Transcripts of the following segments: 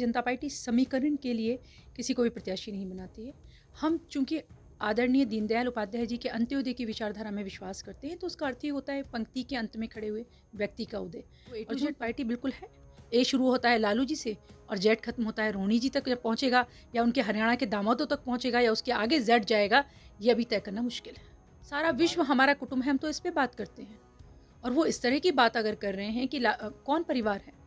Bharatiya Janata party समीकरण के लिए किसी को भी प्रत्याशी नहीं बनाती है। हम चूँकि आदरणीय दीनदयाल उपाध्याय जी के अंत्योदय की विचारधारा में विश्वास करते हैं, तो उसका अर्थ ये होता है पंक्ति के अंत में खड़े हुए व्यक्ति का उदय। तो ए टू जेड पार्टी बिल्कुल है। ए शुरू होता है लालू जी से और जेड खत्म होता है रोहिणी जी तक जब पहुँचेगा, या उनके हरियाणा के दामादों तक पहुँचेगा, या उसके आगे जेड जाएगा, ये अभी तय करना मुश्किल है। सारा विश्व हमारा कुटुंब है, हम तो इस पे बात करते हैं। और वो इस तरह की बात अगर कर रहे हैं कि कौन परिवार है,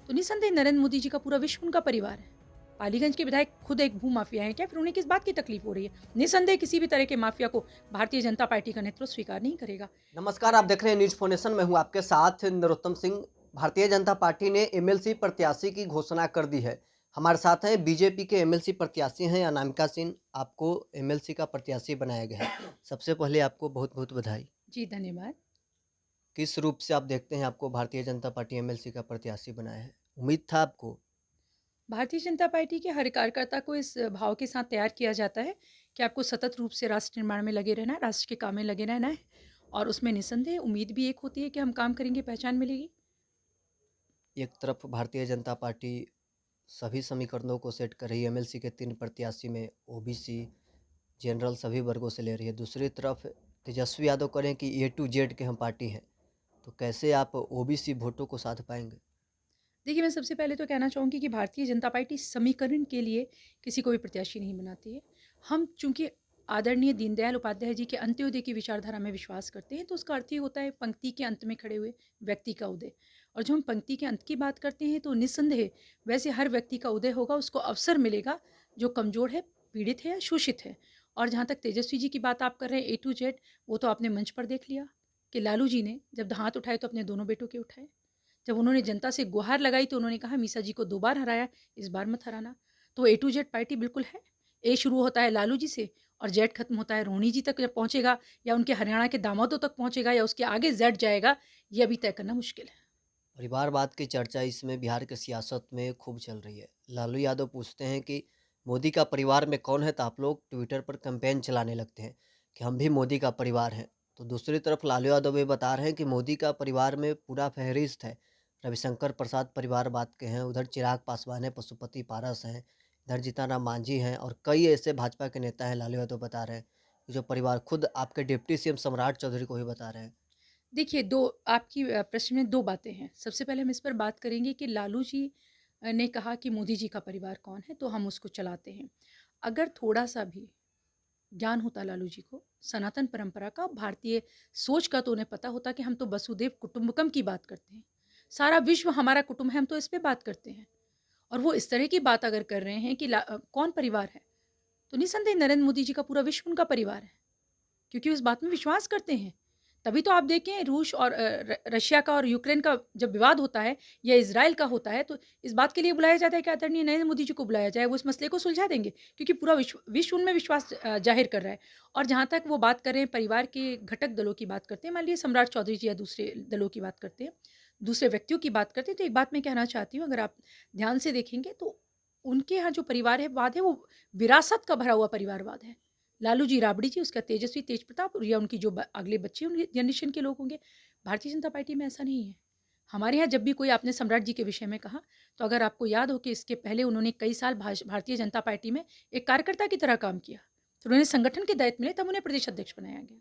तो निसंदेह नरेंद्र मोदी जी का पूरा विश्व उनका परिवार है। पालीगंज के विधायक खुद एक भू माफिया हैं क्या? फिर उन्हें किस बात की तकलीफ हो रही है? निसंदेह किसी भी तरह के माफिया को भारतीय जनता पार्टी का नेतृत्व स्वीकार नहीं करेगा। नमस्कार, आप देख रहे हैं न्यूज फाउंडेशन। मैं हूं आपके साथ नरोत्तम सिंह। भारतीय जनता पार्टी ने एमएलसी प्रत्याशी की घोषणा कर दी है। हमारे साथ हैं बीजेपी के एमएलसी प्रत्याशी हैं अनामिका सिंह। आपको एमएलसी का प्रत्याशी बनाया गया है। सबसे पहले आपको बहुत बहुत बधाई। जी धन्यवाद। किस रूप से आप देखते हैं आपको भारतीय जनता पार्टी एमएलसी का प्रत्याशी बनाया है? उम्मीद था आपको? भारतीय जनता पार्टी के हर कार्यकर्ता को इस भाव के साथ तैयार किया जाता है कि आपको सतत रूप से राष्ट्र निर्माण में लगे रहना है, राष्ट्र के काम में लगे रहना है, और उसमें निसंदेह उम्मीद भी एक होती है कि हम काम करेंगे, पहचान मिलेगी। एक तरफ भारतीय जनता पार्टी सभी समीकरणों को सेट कर रही है। एमएलसी के 3 प्रत्याशी में ओबीसी, जनरल सभी वर्गों से ले रही है। दूसरी तरफ तेजस्वी यादव करें कि ए टू जेड के हम पार्टी हैं, तो कैसे आप ओबीसी वोटों को साध पाएंगे? देखिए, मैं सबसे पहले तो कहना चाहूँगी कि भारतीय जनता पार्टी समीकरण के लिए किसी को भी प्रत्याशी नहीं बनाती है। हम चूँकि आदरणीय दीनदयाल उपाध्याय जी के अंत्योदय की विचारधारा में विश्वास करते हैं, तो उसका अर्थ ये होता है पंक्ति के अंत में खड़े हुए व्यक्ति का उदय। और जब हम पंक्ति के अंत की बात करते हैं, तो निस्संदेह वैसे हर व्यक्ति का उदय होगा, उसको अवसर मिलेगा जो कमज़ोर है, पीड़ित है या शोषित है। और जहाँ तक तेजस्वी जी की बात आप कर रहे हैं ए टू जेड, वो तो आपने मंच पर देख लिया कि लालू जी ने जब हाथ उठाए तो अपने दोनों बेटों के उठाए। जब उन्होंने जनता से गुहार लगाई तो उन्होंने कहा मीसा जी को 2 बार हराया, इस बार मत हराना। तो ए टू जेड पार्टी बिल्कुल है। ए शुरू होता है लालू जी से और जेड खत्म होता है रोहिणी जी तक जब पहुँचेगा, या उनके हरियाणा के दामादों तक पहुँचेगा, या उसके आगे जेड जाएगा, ये अभी तय करना मुश्किल है। परिवारवाद की चर्चा इसमें बिहार की सियासत में खूब चल रही है। लालू यादव पूछते हैं कि मोदी का परिवार में कौन है, तो आप लोग ट्विटर पर कैंपेन चलाने लगते हैं कि हम भी मोदी का परिवार हैं। तो दूसरी तरफ लालू यादव ये बता रहे हैं कि मोदी का परिवार में पूरा फहरिस्त है। रविशंकर प्रसाद परिवारवाद के हैं, उधर चिराग पासवान है, पशुपति पारस हैं, इधर जीतन राम मांझी हैं और कई ऐसे भाजपा के नेता हैं। लालू यादव बता रहे हैं कि जो परिवार खुद आपके डिप्टी सीएम सम्राट चौधरी को भी बता रहे हैं। देखिए, 2 आपकी प्रश्न में 2 बातें हैं। सबसे पहले हम इस पर बात करेंगे कि लालू जी ने कहा कि मोदी जी का परिवार कौन है, तो हम उसको चलाते हैं। अगर थोड़ा-सा भी ज्ञान होता लालू जी को सनातन परंपरा का, भारतीय सोच का, तो उन्हें पता होता कि हम तो वसुदेव कुटुंबकम की बात करते हैं। सारा विश्व हमारा कुटुंब है, हम तो इस पे बात करते हैं। और वो इस तरह की बात अगर कर रहे हैं कि कौन परिवार है, तो निसंदेह नरेंद्र मोदी जी का पूरा विश्व उनका परिवार है, क्योंकि उस बात में विश्वास करते हैं। तभी तो आप देखें रूस और रशिया का और यूक्रेन का जब विवाद होता है, या इज़राइल का होता है, तो इस बात के लिए बुलाया जाता है कि आदरणीय नरेंद्र मोदी जी को बुलाया जाए, वो इस मसले को सुलझा देंगे, क्योंकि पूरा विश्व उनमें विश्वास ज़ाहिर कर रहा है। और जहाँ तक वो बात कर रहे हैं परिवार के घटक दलों की बात करते हैं, मान लीजिए सम्राट चौधरी जी या दूसरे दलों की बात करते हैं, दूसरे व्यक्तियों की बात करते हैं, तो एक बात मैं कहना चाहती हूँ, अगर आप ध्यान से देखेंगे तो उनके यहाँ जो परिवारवाद है वो विरासत का भरा हुआ परिवारवाद है। लालू जी, राबड़ी जी, उसका तेजस्वी, तेजप्रताप, और या उनकी जो अगले बच्चे उनकी जनरेशन के लोग होंगे। भारतीय जनता पार्टी में ऐसा नहीं है। हमारे यहाँ जब भी कोई आपने सम्राट जी के विषय में कहा, तो अगर आपको याद हो कि इसके पहले उन्होंने कई साल भारतीय जनता पार्टी में एक कार्यकर्ता की तरह काम किया, तो उन्हें संगठन के दायित्व मिले, तब उन्हें प्रदेश अध्यक्ष बनाया गया।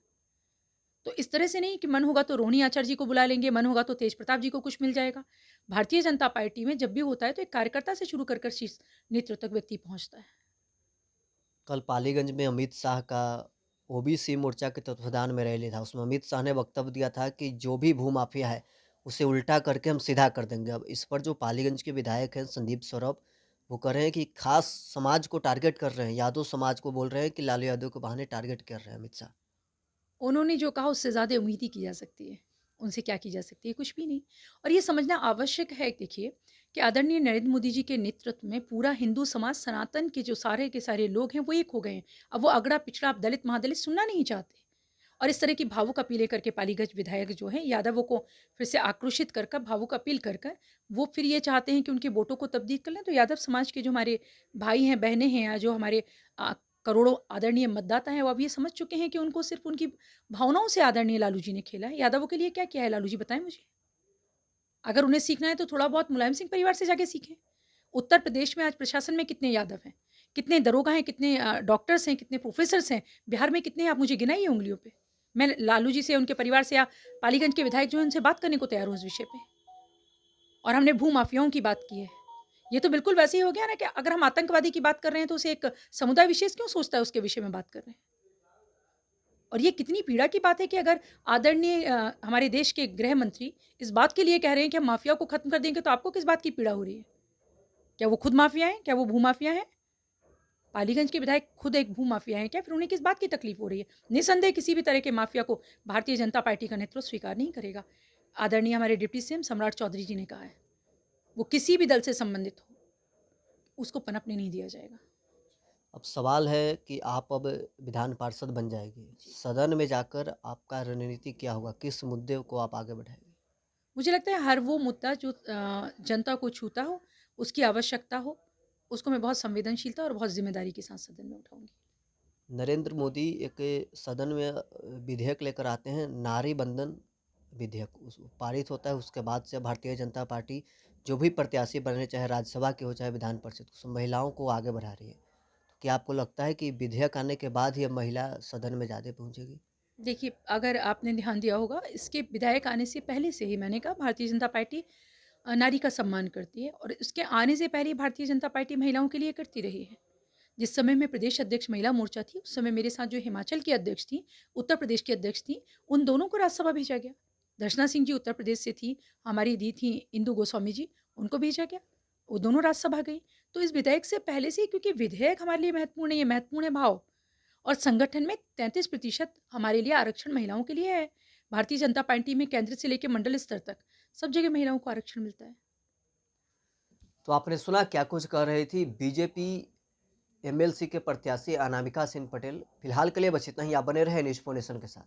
तो इस तरह से नहीं कि मन होगा तो रोहिणी आचार्य जी को बुला लेंगे, मन होगा तो तेज प्रताप जी को कुछ मिल जाएगा। भारतीय जनता पार्टी में जब भी होता है तो एक कार्यकर्ता से शुरू कर शीर्ष नेतृत्व तक व्यक्ति पहुंचता है। कल पालीगंज में अमित शाह का ओबीसी मोर्चा के तत्वावधान में रैली था। उसमें अमित शाह ने वक्तव्य दिया था कि जो भी भूमाफिया है उसे उल्टा करके हम सीधा कर देंगे। अब इस पर जो पालीगंज के विधायक हैं संदीप सौरभ, वो कह रहे हैं कि खास समाज को टारगेट कर रहे हैं, यादव समाज को बोल रहे हैं कि लालू यादव को बहाने टारगेट कर रहे हैं अमित शाह। उन्होंने जो कहा उससे ज़्यादा उम्मीद ही की जा सकती है। उनसे क्या की जा सकती है? कुछ भी नहीं। और ये समझना आवश्यक है, देखिए, कि आदरणीय नरेंद्र मोदी जी के नेतृत्व में पूरा हिंदू समाज, सनातन के जो सारे के सारे लोग हैं, वो एक हो गए हैं। अब वो अगड़ा पिछड़ा, आप दलित महादलित सुनना नहीं चाहते। और इस तरह की भावुक अपीलें करके पालीगंज विधायक जो हैं यादवों को फिर से आक्रोशित कर भावुक अपील कर वो फिर ये चाहते हैं कि उनके वोटों को तब्दील कर लें। तो यादव समाज के जो हमारे भाई हैं, बहनें हैं, या जो हमारे करोड़ों आदरणीय मतदाता हैं, वो अब ये समझ चुके हैं कि उनको सिर्फ उनकी भावनाओं से आदरणीय लालू जी ने खेला है। यादवों के लिए क्या किया है लालू जी, बताएं मुझे। अगर उन्हें सीखना है तो थोड़ा बहुत मुलायम सिंह परिवार से जाके सीखें। उत्तर प्रदेश में आज प्रशासन में कितने यादव हैं? कितने दरोगा हैं, कितने डॉक्टर्स हैं, कितने प्रोफ़ेसर्स हैं? बिहार में कितने हैं आप मुझे गिनाइए उँगलियों पे। मैं लालू जी से, उनके परिवार से या पालीगंज के विधायक जो हैं उनसे बात करने को तैयार हूँ इस विषय पे। और हमने भू-माफियाओं की बात की है। ये तो बिल्कुल वैसे ही हो गया ना कि अगर हम आतंकवादी की बात कर रहे हैं तो उसे एक समुदाय विशेष क्यों सोचता है उसके विषय में बात कर रहे हैं? और ये कितनी पीड़ा की बात है कि अगर आदरणीय हमारे देश के गृह मंत्री इस बात के लिए कह रहे हैं कि हम माफिया को खत्म कर देंगे, तो आपको किस बात की पीड़ा हो रही है? क्या वो खुद माफिया हैं? क्या वो भू-माफिया हैं? पालीगंज के विधायक खुद एक भू-माफिया हैं क्या? फिर उन्हें किस बात की तकलीफ हो रही है? निसंदेह किसी भी तरह के माफिया को भारतीय जनता पार्टी का नेतृत्व स्वीकार नहीं करेगा। आदरणीय हमारे डिप्टी सीएम सम्राट चौधरी जी ने कहा है, वो किसी भी दल से संबंधित हो, उसको पनपने नहीं दिया जाएगा। अब सवाल है कि आप अब विधान पार्षद बन जाएँगी। सदन में जाकर आपका रणनीति क्या होगा? किस मुद्दे को आप आगे बढ़ाएँगे? मुझे लगता है हर वो मुद्दा जो जनता को छूता हो, उसकी आवश्यकता हो, उसको मैं बहुत संवेदनशीलता और बहुत ज़िम्मेदारी के साथ सदन में उठाऊँगी। नरेंद्र मोदी एक सदन में विधेयक लेकर आते हैं, नारी बंधन विधेयक उस पारित होता है। उसके बाद से भारतीय जनता पार्टी जो भी प्रत्याशी बने, चाहे राज्यसभा के हो चाहे विधान परिषद, उस महिलाओं को आगे बढ़ा रही है। तो क्या आपको लगता है कि विधेयक आने के बाद ही अब महिला सदन में ज़्यादा पहुंचेगी? देखिए, अगर आपने ध्यान दिया होगा, इसके विधायक आने से पहले से ही मैंने कहा भारतीय जनता पार्टी नारी का सम्मान करती है और इसके आने से पहले भारतीय जनता पार्टी महिलाओं के लिए करती रही है। जिस समय मैं प्रदेश अध्यक्ष महिला मोर्चा थी, उस समय मेरे साथ जो हिमाचल की अध्यक्ष थीं, उत्तर प्रदेश की अध्यक्ष थीं, उन दोनों को राज्यसभा भेजा गया। दर्शना सिंह जी उत्तर प्रदेश से थीं, हमारी दी थीं इंदु गोस्वामी जी, उनको भेजा गया। वो दोनों राज्यसभा गईं। तो इस विधेयक से पहले से ही क्योंकि विधेयक हमारे लिए महत्वपूर्ण है, ये महत्वपूर्ण है भाव और संगठन में 33% हमारे लिए आरक्षण महिलाओं के लिए है। भारतीय जनता पार्टी में केंद्र से लेकर मंडल स्तर तक सब जगह महिलाओं को आरक्षण मिलता है। तो आपने सुना क्या कुछ कह रही थी बीजेपी एमएलसी के प्रत्याशी अनामिका सिंह पटेल। फिलहाल के लिए बस इतना ही। आप बने रहे न्यूज़ 4 नेशन के साथ।